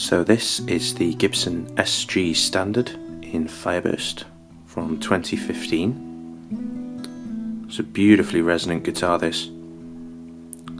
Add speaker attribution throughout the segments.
Speaker 1: So this is the Gibson SG Standard in Fireburst from 2015. It's a beautifully resonant guitar, this.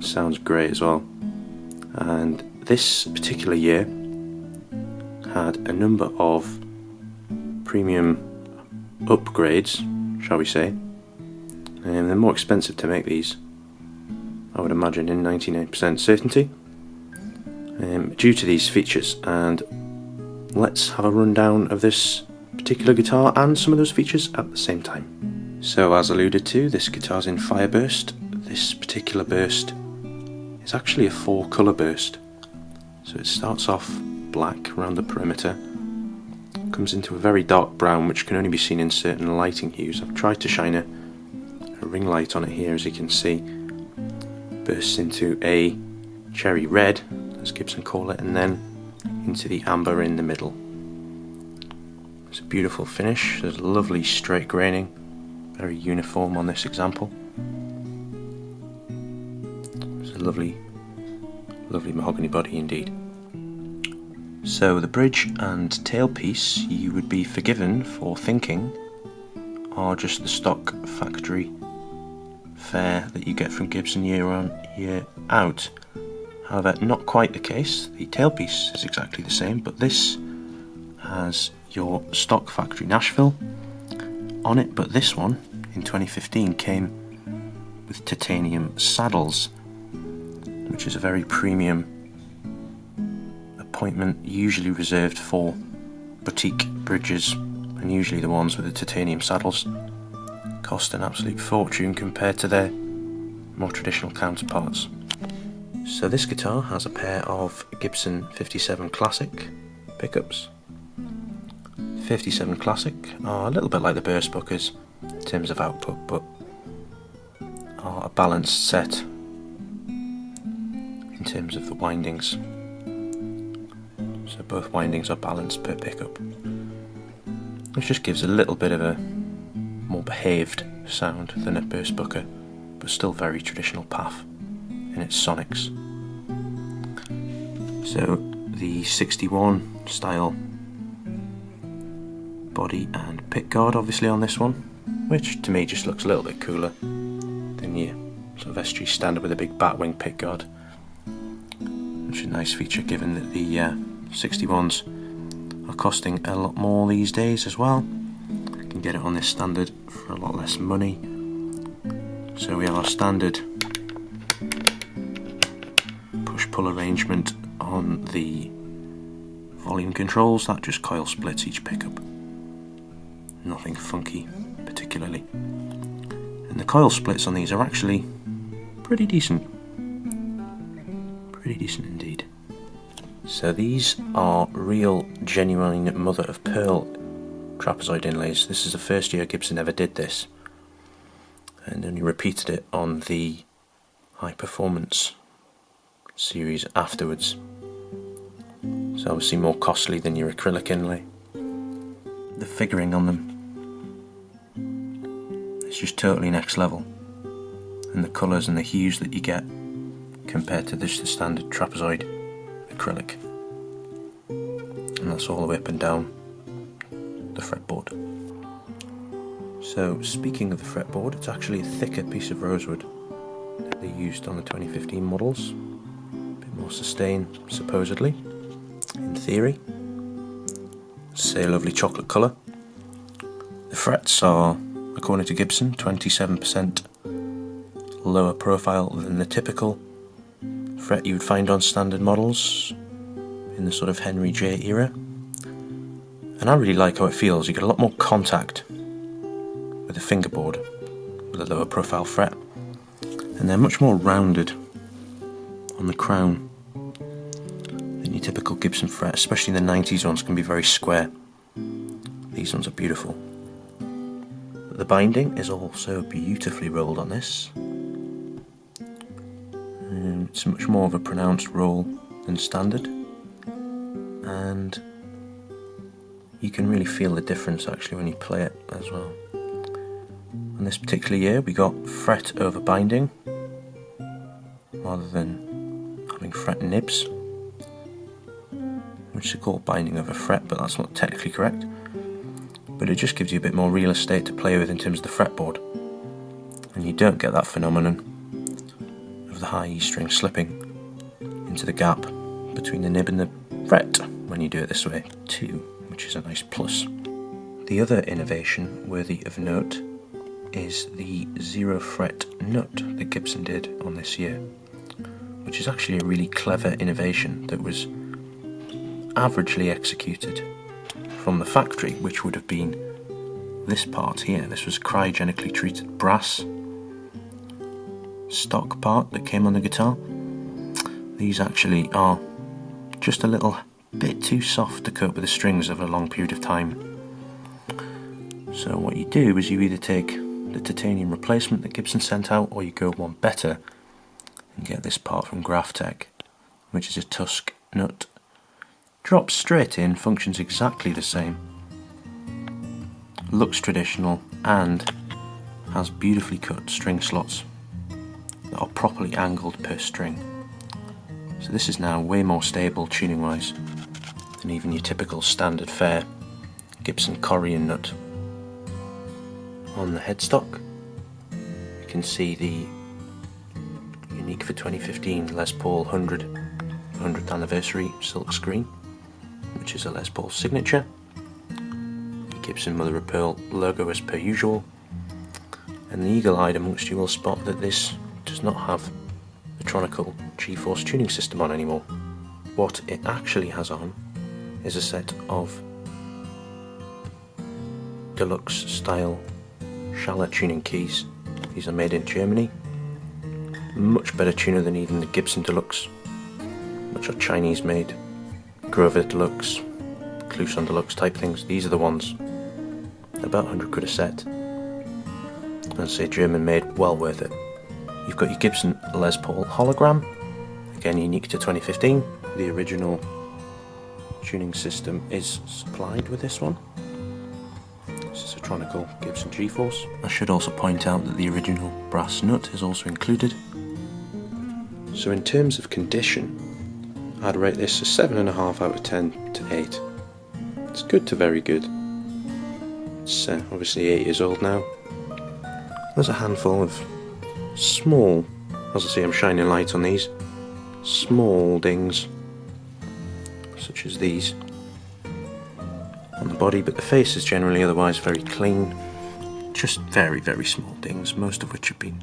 Speaker 1: Sounds great as well. And this particular year had a number of premium upgrades, shall we say. And they're more expensive to make these, I would imagine, in 99% certainty, due to these features. And let's have a rundown of this particular guitar and some of those features at the same time. So as alluded to, this guitar's in Fireburst. This particular burst is actually a 4-colour burst. So it starts off black around the perimeter, comes into a very dark brown which can only be seen in certain lighting hues. I've tried to shine a ring light on it here, as you can see. Bursts into a cherry red, as Gibson call it, and then into the amber in the middle. It's a beautiful finish. There's lovely straight graining, very uniform on this example. It's a lovely mahogany body indeed. So the bridge and tailpiece, you would be forgiven for thinking, are just the stock factory fare that you get from Gibson year on year out. However, not quite the case. The tailpiece is exactly the same, but this has your stock factory Nashville on it, but this one in 2015 came with titanium saddles, which is a very premium appointment, usually reserved for boutique bridges, and usually the ones with the titanium saddles cost an absolute fortune compared to their more traditional counterparts. So this guitar has a pair of Gibson 57 Classic pickups. 57 Classic are a little bit like the Burst Bookers in terms of output, but are a balanced set in terms of the windings. So both windings are balanced per pickup, which just gives a little bit of a more behaved sound than a Burst Booker, but still very traditional path in its sonics. So the 61 style body and pickguard obviously on this one, which to me just looks a little bit cooler than your sort of SG Standard with a big batwing pickguard, which is a nice feature given that the 61s are costing a lot more these days as well. You can get it on this Standard for a lot less money. So we have our standard push-pull arrangement on the volume controls. That just coil splits each pickup. Nothing funky particularly. And the coil splits on these are actually pretty decent. Pretty decent indeed. So these are real, genuine mother of pearl trapezoid inlays. This is the first year Gibson ever did this, and only repeated it on the high performance series afterwards. So obviously more costly than your acrylic inlay. The figuring on them is just totally next level, and the colours and the hues that you get compared to just the standard trapezoid acrylic, and that's all the way up and down the fretboard. So speaking of the fretboard, it's actually a thicker piece of rosewood that they used on the 2015 models. A bit more sustain, supposedly, in theory. Say a lovely chocolate colour. The frets are, according to Gibson, 27% lower profile than the typical fret you would find on standard models in the sort of Henry J era. And I really like how it feels. You get a lot more contact with the fingerboard with a lower profile fret, and they're much more rounded on the crown than your typical Gibson fret, especially the 90s ones can be very square. These ones are beautiful. The binding is also beautifully rolled on this. It's much more of a pronounced roll than standard, and you can really feel the difference actually when you play it as well. On this particular year we got fret over binding rather than having fret nibs, which is called binding of a fret, but that's not technically correct. But it just gives you a bit more real estate to play with in terms of the fretboard, and you don't get that phenomenon of the high E string slipping into the gap between the nib and the fret when you do it this way too, which is a nice plus. The other innovation worthy of note is the 0 fret nut that Gibson did on this year, which is actually a really clever innovation that was averagely executed from the factory, which would have been this part here. This was a cryogenically treated brass stock part that came on the guitar. These actually are just a little bit too soft to cope with the strings over a long period of time. So what you do is you either take the titanium replacement that Gibson sent out, or you go one better and get this part from Graphtec, which is a Tusk nut. Drops straight in, functions exactly the same, looks traditional, and has beautifully cut string slots that are properly angled per string. So this is now way more stable tuning wise than even your typical standard fare Gibson Corian nut. On the headstock you can see the unique for 2015 Les Paul 100th anniversary silk screen, which is a Les Paul signature. The Gibson Mother of Pearl logo as per usual, and the eagle-eyed amongst you will spot that this does not have the Tronical G-Force tuning system on anymore. What it actually has on is a set of deluxe style Schaller tuning keys. These are made in Germany. Much better tuner than even the Gibson Deluxe, which are Chinese made, Grover Deluxe, Kluson Deluxe type things. These are the ones, about 100 quid a set. I'd say German made, well worth it. You've got your Gibson Les Paul hologram, again unique to 2015. The original tuning system is supplied with this one. This is a Tronical Gibson G-Force. I should also point out that the original brass nut is also included. So in terms of condition, I'd rate this a 7.5 out of 10 to 8. It's good to very good. It's obviously 8 years old now. There's a handful of small, as I say, I'm shining light on these, small dings, such as these, on the body, but the face is generally otherwise very clean. Just very, very small dings, most of which have been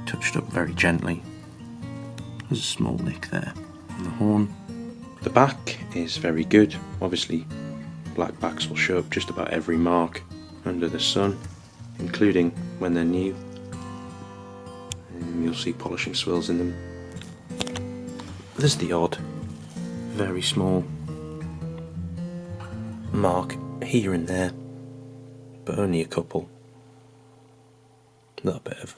Speaker 1: touched up very gently. There's a small nick there on the horn. The back is very good. Obviously, black backs will show up just about every mark under the sun, including when they're new. And you'll see polishing swirls in them. There's the odd, very small mark here and there, but only a couple. A little bit of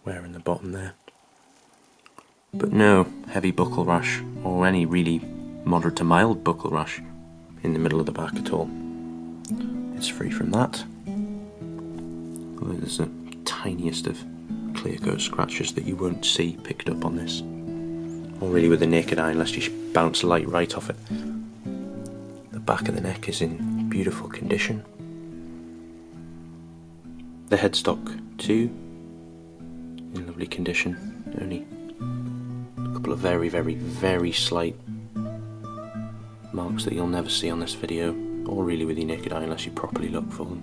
Speaker 1: wear in the bottom there, but no heavy buckle rash or any really moderate to mild buckle rash in the middle of the back at all. It's free from that. Although there's the tiniest of clear coat scratches that you won't see picked up on this, or really with the naked eye unless you bounce light right off it. The back of the neck is in beautiful condition. The headstock too, in lovely condition. Only a couple of very, very, very slight marks that you'll never see on this video, or really with your naked eye unless you properly look for them,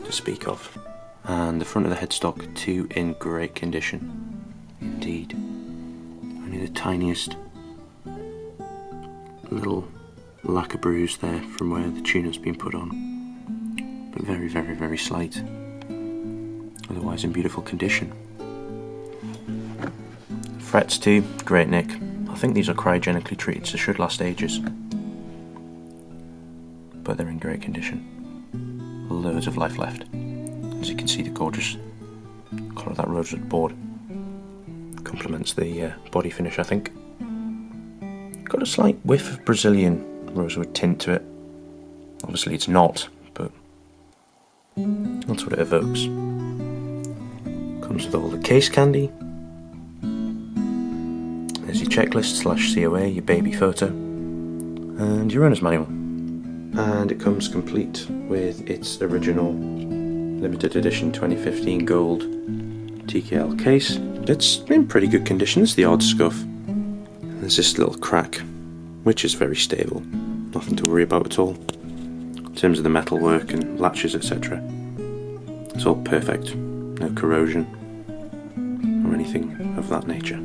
Speaker 1: to speak of. And the front of the headstock too in great condition indeed. Only the tiniest little lacquer bruise there from where the tuner's been put on, but very, very, very slight. Otherwise in beautiful condition. Frets too, great nick. I think these are cryogenically treated, so should last ages, but they're in great condition. Loads of life left. As you can see, the gorgeous colour of that rosewood board complements the body finish, I think. Got a slight whiff of Brazilian rosewood tint to it. Obviously it's not, but that's what it evokes. Comes with all the case candy. There's your checklist / COA, your baby photo, and your owner's manual. And it comes complete with its original limited edition 2015 gold TKL case. It's in pretty good condition. There's the odd scuff. There's this little crack, which is very stable. Nothing to worry about at all. In terms of the metalwork and latches, etc. It's all perfect. No corrosion or anything of that nature.